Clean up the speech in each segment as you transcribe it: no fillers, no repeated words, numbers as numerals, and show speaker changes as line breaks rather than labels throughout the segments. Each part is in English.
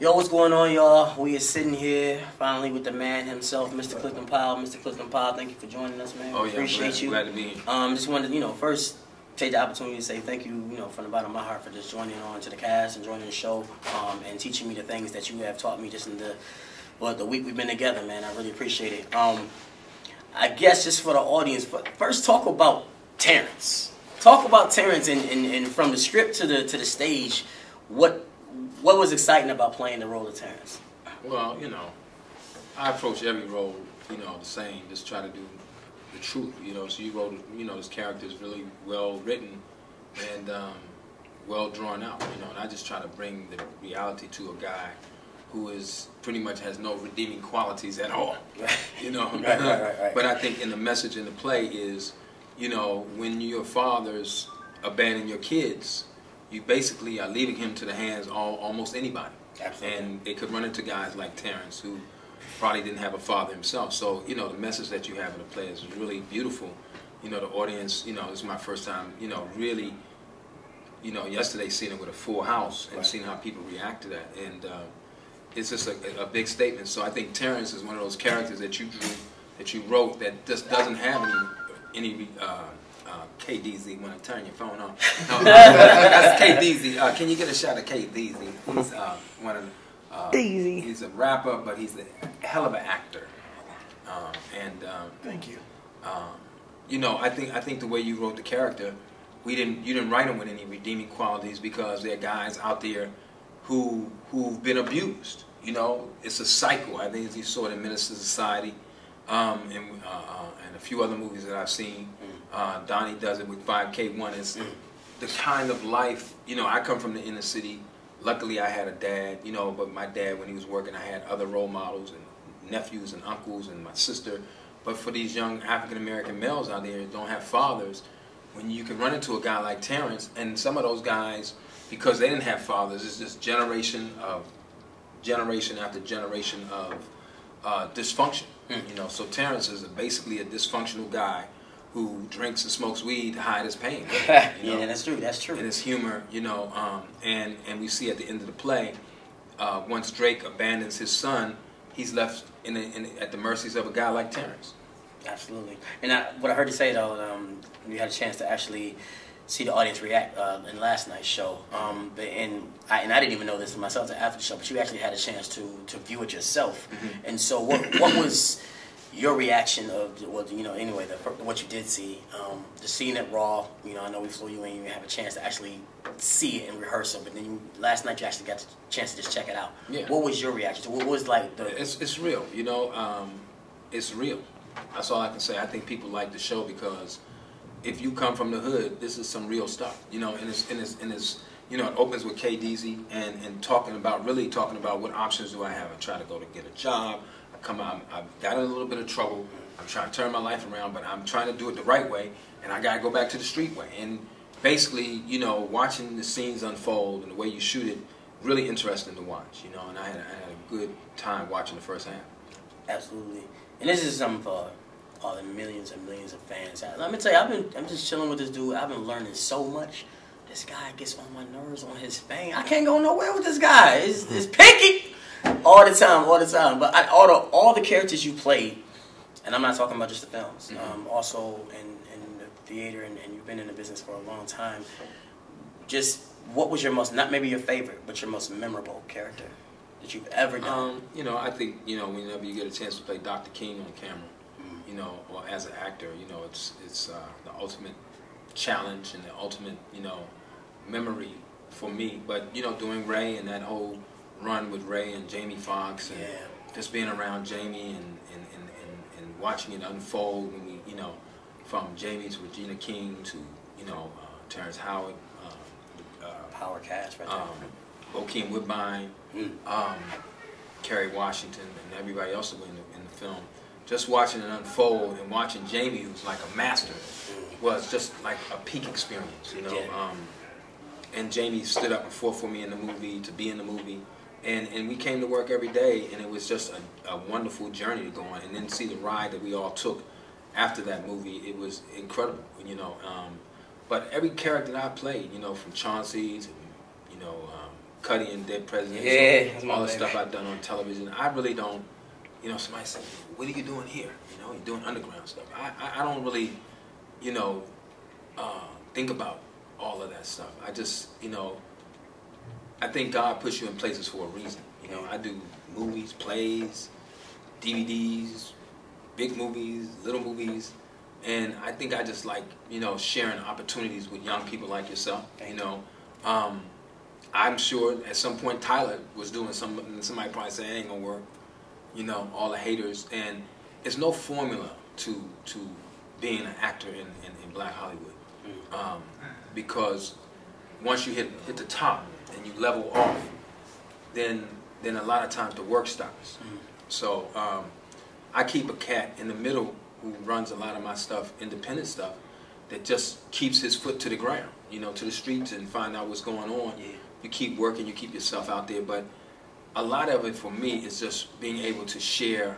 Yo, what's going on, y'all? We are sitting here finally with the man himself, Mr. Clifton Powell. Mr. Clifton Powell, thank you for joining us, man.
Oh, yeah,
appreciate you.
Glad to be here.
Just wanted to, first take the opportunity to say thank you, from the bottom of my heart for just joining on to the cast and joining the show, and teaching me the things that you have taught me just in the week we've been together, man. I really appreciate it. I guess just for the audience, first talk about Terrence. Talk about Terrence and from the script to the stage, what was exciting about playing the role of Terrence?
Well, I approach every role, the same. Just try to do the truth, So you wrote, this character is really well written and well drawn out, And I just try to bring the reality to a guy who is pretty much has no redeeming qualities at all,
Right.
But I think in the message in the play is, when your fathers abandon your kids, you basically are leaving him to the hands of almost anybody.
Absolutely.
And they could run into guys like Terrence, who probably didn't have a father himself. So, the message that you have in the play is really beautiful. The audience, this is my first time, really, yesterday seeing it with a full house and seeing how people react to that. And it's just a big statement. So I think Terrence is one of those characters that you drew, that you wrote, that just doesn't have any KDZ, when I turn your phone on. No, that's KDZ. Can you get a shot of KDZ? He's one of he's a rapper, but he's a hell of an actor.
Thank you.
I think the way you wrote the character, you didn't write him with any redeeming qualities, because there are guys out there who've been abused. It's a cycle. I think as you saw it in Minister Society, and a few other movies that I've seen. Donnie does it with 5K1. It's the kind of life, I come from the inner city. Luckily I had a dad, but my dad, when he was working, I had other role models and nephews and uncles and my sister. But for these young African-American males out there who don't have fathers, when you can run into a guy like Terrence, and some of those guys, because they didn't have fathers, it's just generation after generation of dysfunction. So Terrence is basically a dysfunctional guy who drinks and smokes weed to hide his pain.
Yeah, that's true. That's true.
And his humor, and we see at the end of the play, once Drake abandons his son, he's left at the mercies of a guy like Terrence.
Absolutely. And what I heard you say though, you had a chance to actually see the audience react in last night's show, and I didn't even know this myself after the show, but you actually had a chance to view it yourself. And so what was your reaction of, anyway, what you did see, the scene at Raw? I know we flew you in, you have a chance to actually see it and rehearse it, but then last night you actually got the chance to just check it out.
Yeah.
What was your reaction? What was like the...
It's real, it's real. That's all I can say. I think people like the show because if you come from the hood, this is some real stuff, and it opens with KDZ and talking about what options do I have. I try to go to get a job. I come out, I've got in a little bit of trouble. I'm trying to turn my life around, but I'm trying to do it the right way, and I got to go back to the street way. And basically, watching the scenes unfold and the way you shoot it, really interesting to watch, and I had a good time watching the first half.
Absolutely. And this is something for all the millions and millions of fans. Let me tell you, I'm just chilling with this dude. I've been learning so much. This guy gets on my nerves on his fame. I can't go nowhere with this guy. It's picky all the time. But all the characters you played, and I'm not talking about just the films, also in the theater, and you've been in the business for a long time. Just what was your most, not maybe your favorite, but your most memorable character that you've ever done?
I think whenever you get a chance to play Dr. King on camera, or as an actor, it's the ultimate challenge and the ultimate, memory for me. But, doing Ray and that whole run with Ray and Jamie Foxx, and just being around Jamie and watching it unfold when we, from Jamie to Regina King to, Terrence Howard,
Power cast right there.
Bokeem Woodbine, Kerry Washington, and everybody else that was in the film. Just watching it unfold and watching Jamie, who's like a master, was just like a peak experience, And Jamie stood up and fought for me in the movie, to be in the movie. And we came to work every day, and it was just a wonderful journey to go on. And then see the ride that we all took after that movie, it was incredible, But every character that I played, from Chauncey to, Cuddy and Dead Presidents.
Yeah, that's
all the stuff I've done on television. I really don't, you know, somebody says, what are you doing here? You know, you're doing underground stuff. I don't really, you know, think about all of that stuff. I just, you know, I think God puts you in places for a reason. You know, I do movies, plays, DVDs, big movies, little movies, and I think I just like, you know, sharing opportunities with young people like yourself. You know, I'm sure at some point Tyler was doing something, somebody probably said, it ain't gonna work. You know, all the haters, and there's no formula to being an actor in Black Hollywood, because once you hit the top and you level off, then a lot of times the work stops. So I keep a cat in the middle who runs a lot of my stuff, independent stuff, that just keeps his foot to the ground, you know, to the streets and find out what's going on. Yeah. You keep working, you keep yourself out there, but a lot of it for me is just being able to share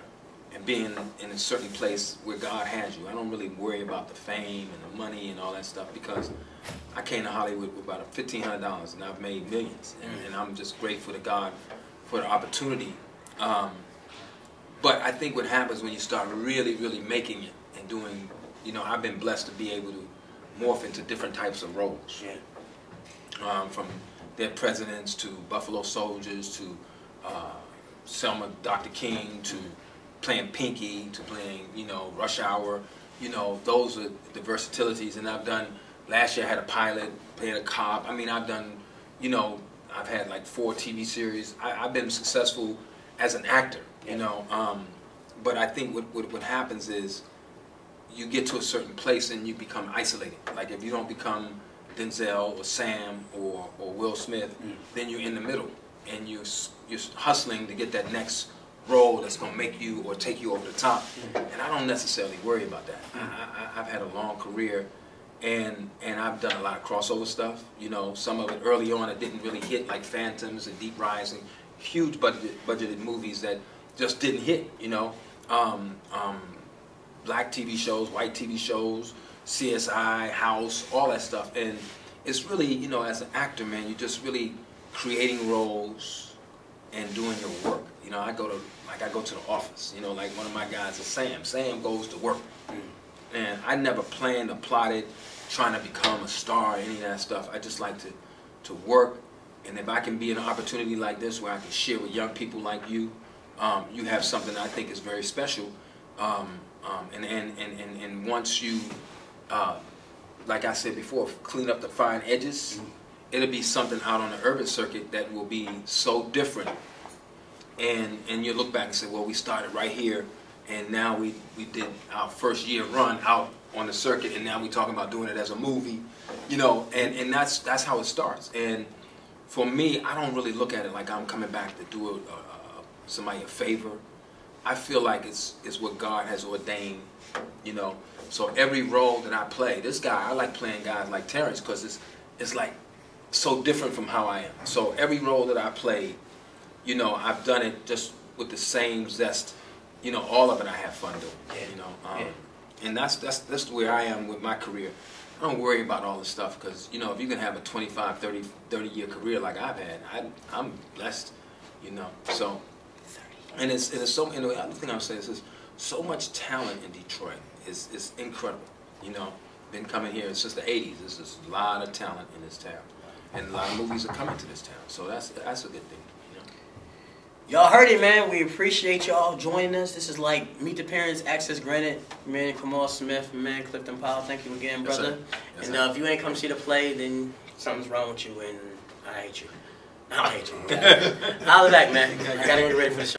and being in a certain place where God has you. I don't really worry about the fame and the money and all that stuff, because I came to Hollywood with about $1,500 and I've made millions, and I'm just grateful to God for the opportunity. But I think what happens when you start really, really making it and doing, you know, I've been blessed to be able to morph into different types of roles. Yeah. From Dead Presidents to Buffalo Soldiers to Selma Dr. King to playing Pinky to playing, you know, Rush Hour. You know, those are the versatilities. And I've done, last year I had a pilot, played a cop. I mean, I've done, you know, I've had like 4 TV series. I've been successful as an actor, you know. But I think what happens is you get to a certain place and you become isolated. Like if you don't become Denzel or Sam or Will Smith, then you're in the middle and you're hustling to get that next role that's going to make you or take you over the top. And I don't necessarily worry about that. I've had a long career, and I've done a lot of crossover stuff. You know, some of it early on it didn't really hit, like Phantoms and Deep Rising, huge budgeted movies that just didn't hit. You know, black TV shows, white TV shows, CSI, House, all that stuff. And it's really, you know, as an actor, man, you're just really creating roles and doing your work. You know, I go to the office. You know, like one of my guys is Sam. Sam goes to work. And I never planned or plotted trying to become a star or any of that stuff. I just like to work. And if I can be in an opportunity like this where I can share with young people like you, you have something I think is very special. And once you, like I said before, clean up the fine edges, it'll be something out on the urban circuit that will be so different. And you look back and say, well, we started right here, and now we did our first year run out on the circuit, and now we're talking about doing it as a movie, you know, and that's how it starts. And for me, I don't really look at it like I'm coming back to do somebody a favor. I feel like it's what God has ordained, you know. So every role that I play, this guy, I like playing guys like Terrence because it's like so different from how I am. So every role that I play, you know, I've done it just with the same zest. You know, all of it I have fun doing. You know, and that's where I am with my career. I don't worry about all this stuff because, you know, if you can have a 25, 30 year career like I've had, I'm blessed. You know, so and it's so. And the other thing I'm saying is there's so much talent in Detroit. It's incredible. You know, been coming here since the '80s. There's just a lot of talent in this town, and a lot of movies are coming to this town. So that's a good thing.
Y'all heard it, man. We appreciate y'all joining us. This is like Meet the Parents, Access Granted. Man, KAMAL Smith, man, Clifton Powell. Thank you again, brother. Yes, and if you ain't come see the play, then something's wrong with you, and I hate you. I hate you. Holla back, man. I gotta get ready for the show.